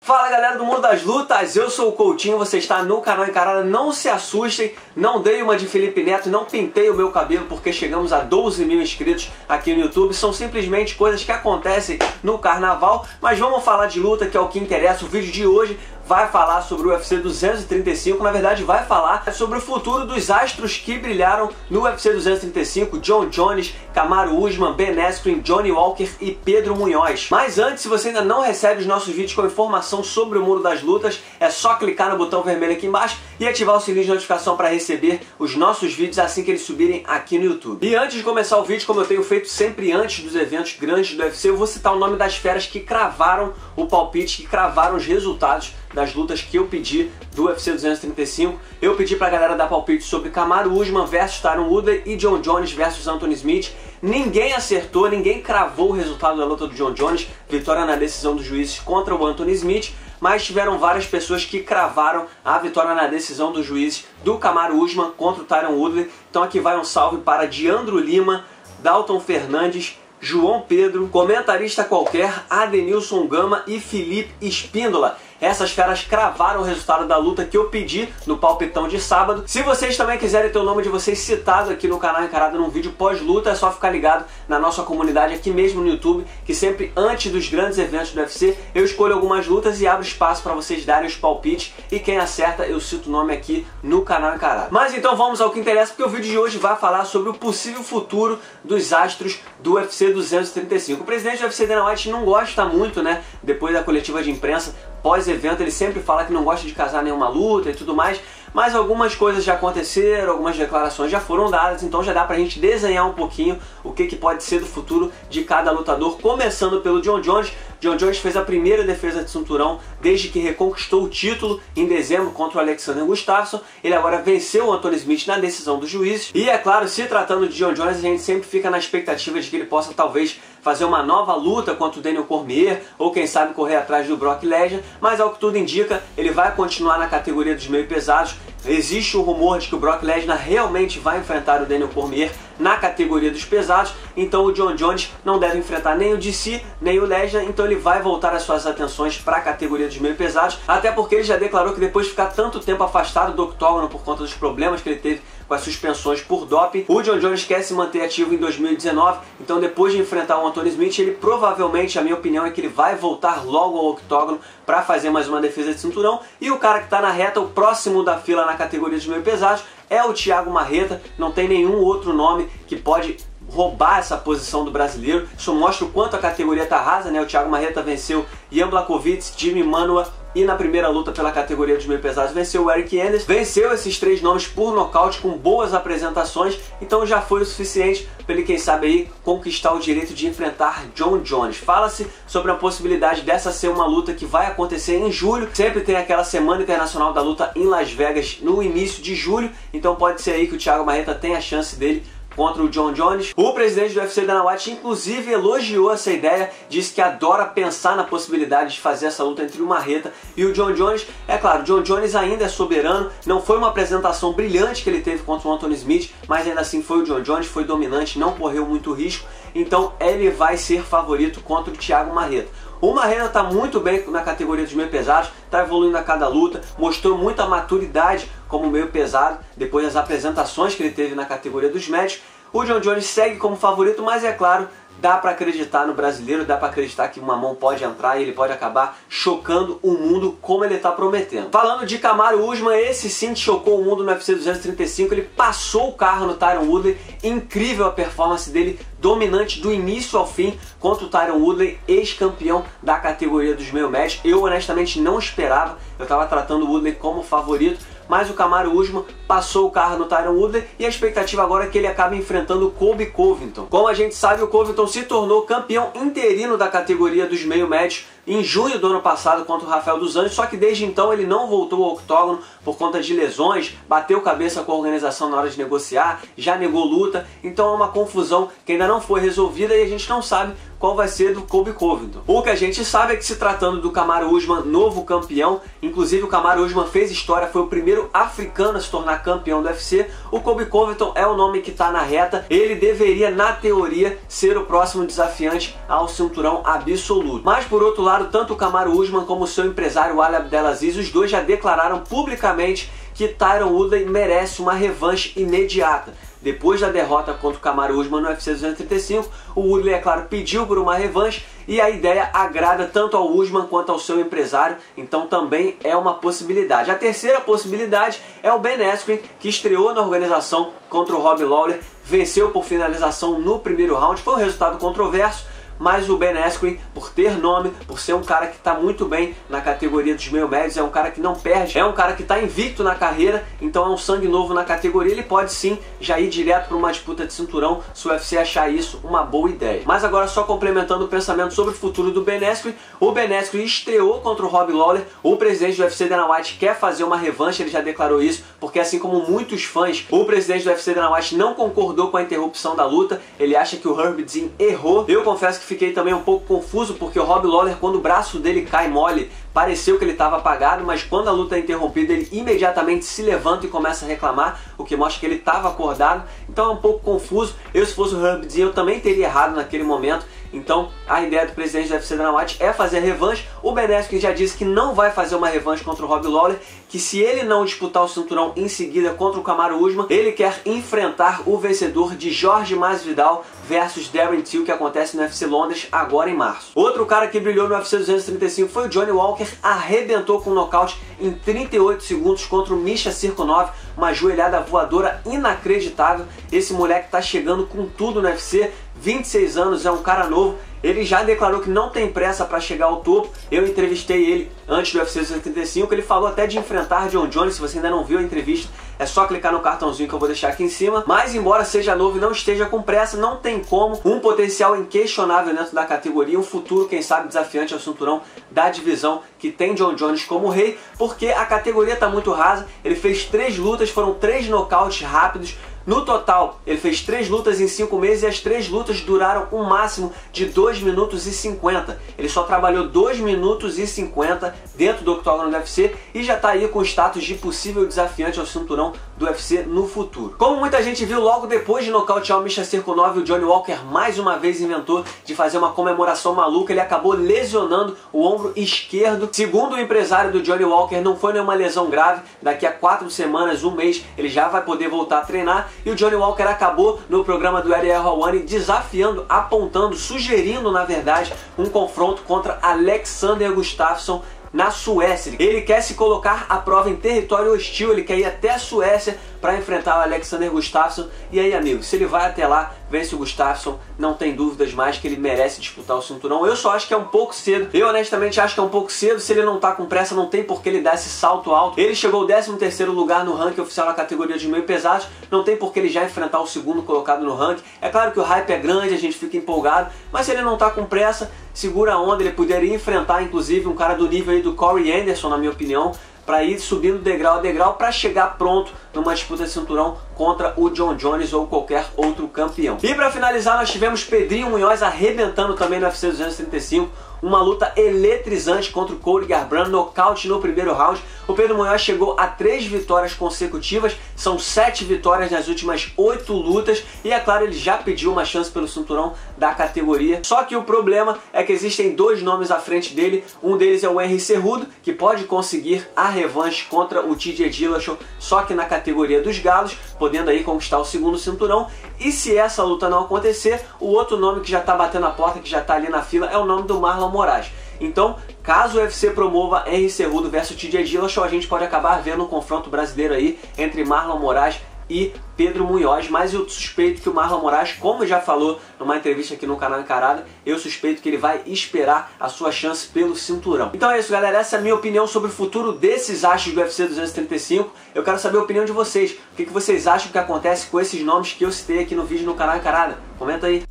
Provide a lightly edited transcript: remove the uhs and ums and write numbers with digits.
Fala galera do mundo das lutas, eu sou o Coutinho, você está no canal Encarada. Não se assustem, não dei uma de Felipe Neto, não pintei o meu cabelo porque chegamos a 12 mil inscritos aqui no YouTube. São simplesmente coisas que acontecem no carnaval, mas vamos falar de luta, que é o que interessa. O vídeo de hoje vai falar sobre o UFC 235, na verdade vai falar sobre o futuro dos astros que brilharam no UFC 235, Jon Jones, Kamaru Usman, Ben Askren, Johnny Walker e Pedro Munhoz. Mas antes, se você ainda não recebe os nossos vídeos com informação sobre o mundo das lutas, é só clicar no botão vermelho aqui embaixo e ativar o sininho de notificação para receber os nossos vídeos assim que eles subirem aqui no YouTube. E antes de começar o vídeo, como eu tenho feito sempre antes dos eventos grandes do UFC, eu vou citar o nome das feras que cravaram o palpite, que cravaram os resultados das lutas que eu pedi do UFC 235. Eu pedi pra galera dar palpite sobre Kamaru Usman versus Tyron Woodley e Jon Jones versus Anthony Smith. Ninguém acertou, ninguém cravou o resultado da luta do Jon Jones, vitória na decisão dos juízes contra o Anthony Smith, mas tiveram várias pessoas que cravaram a vitória na decisão dos juízes do Kamaru Usman contra o Tyron Woodley. Então aqui vai um salve para Diandro Lima, Dalton Fernandes, João Pedro, comentarista qualquer, Adenilson Gama e Felipe Espíndola. Essas feras cravaram o resultado da luta que eu pedi no palpitão de sábado. Se vocês também quiserem ter o nome de vocês citado aqui no canal Encarada num vídeo pós-luta, é só ficar ligado na nossa comunidade aqui mesmo no YouTube, que sempre antes dos grandes eventos do UFC eu escolho algumas lutas e abro espaço para vocês darem os palpites, e quem acerta eu cito o nome aqui no canal Encarada. Mas então vamos ao que interessa, porque o vídeo de hoje vai falar sobre o possível futuro dos astros do UFC 235. O presidente do UFC, Dana White, não gosta muito, né, depois da coletiva de imprensa pós-evento, ele sempre fala que não gosta de casar nenhuma luta e tudo mais, mas algumas coisas já aconteceram, algumas declarações já foram dadas, então já dá pra gente desenhar um pouquinho o que pode ser do futuro de cada lutador, começando pelo Jon Jones. Jon Jones fez a primeira defesa de cinturão desde que reconquistou o título em dezembro contra o Alexander Gustafsson. Ele agora venceu o Anthony Smith na decisão dos juízes. E é claro, se tratando de Jon Jones, a gente sempre fica na expectativa de que ele possa talvez fazer uma nova luta contra o Daniel Cormier, ou quem sabe correr atrás do Brock Lesnar, mas ao que tudo indica, ele vai continuar na categoria dos meio pesados. Existe o rumor de que o Brock Lesnar realmente vai enfrentar o Daniel Cormier na categoria dos pesados, então o Jon Jones não deve enfrentar nem o DC, nem o Lesnar, então ele vai voltar as suas atenções para a categoria dos meio pesados, até porque ele já declarou que depois de ficar tanto tempo afastado do octógono por conta dos problemas que ele teve com as suspensões por doping, o Jon Jones quer se manter ativo em 2019, então depois de enfrentar o Anthony Smith, ele provavelmente, a minha opinião é que ele vai voltar logo ao octógono para fazer mais uma defesa de cinturão, e o cara que está na reta, o próximo da fila na categoria dos meio pesados, é o Thiago Marreta. Não tem nenhum outro nome que pode roubar essa posição do brasileiro. Isso mostra o quanto a categoria está rasa, né? O Thiago Marreta venceu Jan Blachowicz, Jimmy Manuwa, e na primeira luta pela categoria dos meio pesados venceu o Eric Anders. Venceu esses três nomes por nocaute com boas apresentações, então já foi o suficiente para ele, quem sabe aí, conquistar o direito de enfrentar Jon Jones. Fala-se sobre a possibilidade dessa ser uma luta que vai acontecer em julho. Sempre tem aquela Semana Internacional da Luta em Las Vegas no início de julho, então pode ser aí que o Thiago Marreta tenha a chance dele contra o Jon Jones. O presidente do UFC, Dana White, inclusive elogiou essa ideia, disse que adora pensar na possibilidade de fazer essa luta entre o Marreta e o Jon Jones. É claro, o Jon Jones ainda é soberano, não foi uma apresentação brilhante que ele teve contra o Anthony Smith, mas ainda assim foi o Jon Jones, foi dominante, não correu muito risco, então ele vai ser favorito contra o Thiago Marreta. O Marreta está muito bem na categoria dos meio pesados, está evoluindo a cada luta, mostrou muita maturidade como meio pesado depois das apresentações que ele teve na categoria dos médios. O Jon Jones segue como favorito, mas é claro, dá para acreditar no brasileiro, dá para acreditar que uma mão pode entrar e ele pode acabar chocando o mundo como ele está prometendo. Falando de Kamaru Usman, esse sim chocou o mundo no UFC 235, ele passou o carro no Tyron Woodley, incrível a performance dele, dominante do início ao fim contra o Tyron Woodley, ex-campeão da categoria dos meio médios. Eu honestamente não esperava, eu estava tratando o Woodley como favorito, mas o Kamaru Usman passou o carro no Tyron Woodley e a expectativa agora é que ele acabe enfrentando o Colby Covington. Como a gente sabe, o Covington se tornou campeão interino da categoria dos meio médios em junho do ano passado contra o Rafael dos Anjos, só que desde então ele não voltou ao octógono por conta de lesões, bateu cabeça com a organização na hora de negociar, já negou luta, então é uma confusão que ainda não foi resolvida e a gente não sabe qual vai ser do Colby Covington. O que a gente sabe é que, se tratando do Kamaru Usman, novo campeão, inclusive o Kamaru Usman fez história, foi o primeiro africano a se tornar campeão do UFC, o Colby Covington é o nome que está na reta, ele deveria, na teoria, ser o próximo desafiante ao cinturão absoluto. Mas por outro lado, lado, tanto o Kamaru Usman como o seu empresário Ali Abdelaziz, os dois já declararam publicamente que Tyron Woodley merece uma revanche imediata. Depois da derrota contra o Kamaru Usman no UFC 235, o Woodley, é claro, pediu por uma revanche e a ideia agrada tanto ao Usman quanto ao seu empresário, então também é uma possibilidade. A terceira possibilidade é o Ben Askren, que estreou na organização contra o Robbie Lawler, venceu por finalização no primeiro round, foi um resultado controverso, mas o Ben Askren, por ter nome, por ser um cara que está muito bem na categoria dos meio médios, é um cara que não perde, é um cara que está invicto na carreira, então é um sangue novo na categoria, ele pode sim já ir direto para uma disputa de cinturão, se o UFC achar isso uma boa ideia. Mas agora, só complementando o pensamento sobre o futuro do Ben Askren, o Ben Askren estreou contra o Robbie Lawler, o presidente do UFC, Dana White, quer fazer uma revanche, ele já declarou isso, porque assim como muitos fãs, o presidente do UFC, Dana White, não concordou com a interrupção da luta, ele acha que o Herb Dean errou. Eu confesso que fiquei também um pouco confuso, porque o Robbie Lawler, quando o braço dele cai mole, pareceu que ele estava apagado, mas quando a luta é interrompida, ele imediatamente se levanta e começa a reclamar, o que mostra que ele estava acordado, então é um pouco confuso. Eu, se fosse o Herb Dean, eu também teria errado naquele momento. Então a ideia do presidente do UFC, Dana White, é fazer a revanche. O Ben Askren já disse que não vai fazer uma revanche contra o Robbie Lawler, que se ele não disputar o cinturão em seguida contra o Kamaru Usman, ele quer enfrentar o vencedor de Jorge Masvidal versus Darren Till, que acontece no UFC Londres agora em março. Outro cara que brilhou no UFC 235 foi o Johnny Walker, arrebentou com um nocaute em 38 segundos contra o Misha Cirkunov, uma joelhada voadora inacreditável. Esse moleque tá chegando com tudo no UFC, 26 anos, é um cara novo. Ele já declarou que não tem pressa para chegar ao topo. Eu entrevistei ele antes do UFC 235, ele falou até de enfrentar John Jones. Se você ainda não viu a entrevista, é só clicar no cartãozinho que eu vou deixar aqui em cima. Mas embora seja novo e não esteja com pressa, não tem como, um potencial inquestionável dentro da categoria, um futuro, quem sabe, desafiante ao cinturão da divisão, que tem John Jones como rei, porque a categoria está muito rasa. Ele fez 3 lutas, foram 3 nocautes rápidos. No total, ele fez 3 lutas em 5 meses e as 3 lutas duraram um máximo de 2 minutos e 50. Ele só trabalhou 2 minutos e 50 dentro do octógono do UFC e já está aí com o status de possível desafiante ao cinturão do UFC no futuro. Como muita gente viu, logo depois de nocautear o Misha Cirkunov, o Johnny Walker mais uma vez inventou de fazer uma comemoração maluca. Ele acabou lesionando o ombro esquerdo. Segundo o empresário do Johnny Walker, não foi nenhuma lesão grave. Daqui a 4 semanas, um mês, ele já vai poder voltar a treinar. E o Johnny Walker acabou no programa do Ariel Helwani desafiando, apontando, sugerindo, na verdade, um confronto contra Alexander Gustafsson na Suécia. Ele quer se colocar à prova em território hostil, ele quer ir até a Suécia para enfrentar o Alexander Gustafsson. E aí, amigo, se ele vai até lá, vence o Gustafsson, não tem dúvidas mais que ele merece disputar o cinturão. Eu só acho que é um pouco cedo. Eu honestamente acho que é um pouco cedo. Se ele não tá com pressa, não tem por que ele dar esse salto alto. Ele chegou ao 13º lugar no ranking oficial na categoria de meio pesados. Não tem por que ele já enfrentar o segundo colocado no ranking. É claro que o hype é grande, a gente fica empolgado, mas se ele não tá com pressa, segura a onda. Ele poderia enfrentar, inclusive, um cara do nível aí do Corey Anderson, na minha opinião, para ir subindo degrau a degrau para chegar pronto numa disputa de cinturão contra o John Jones ou qualquer outro campeão. E para finalizar, nós tivemos Pedrinho Munhoz arrebentando também no UFC 235, uma luta eletrizante contra o Cody Garbrandt, nocaute no primeiro round. O Pedro Munhoz chegou a 3 vitórias consecutivas, são 7 vitórias nas últimas 8 lutas, e é claro, ele já pediu uma chance pelo cinturão da categoria. Só que o problema é que existem 2 nomes à frente dele, um deles é o Henry Cejudo, que pode conseguir a revanche contra o TJ Dillashaw, só que na categoria dos galos, podendo aí conquistar o segundo cinturão. E se essa luta não acontecer, o outro nome que já está batendo a porta, que já está ali na fila, é o nome do Marlon Moraes. Então, caso o UFC promova Henry Cejudo versus TJ Dillashaw, a gente pode acabar vendo um confronto brasileiro aí entre Marlon Moraes e Pedro Munhoz, mas eu suspeito que o Marlon Moraes, como já falou numa entrevista aqui no canal Encarada, eu suspeito que ele vai esperar a sua chance pelo cinturão. Então é isso, galera, essa é a minha opinião sobre o futuro desses astros do UFC 235. Eu quero saber a opinião de vocês. O que vocês acham que acontece com esses nomes que eu citei aqui no vídeo no canal Encarada? Comenta aí.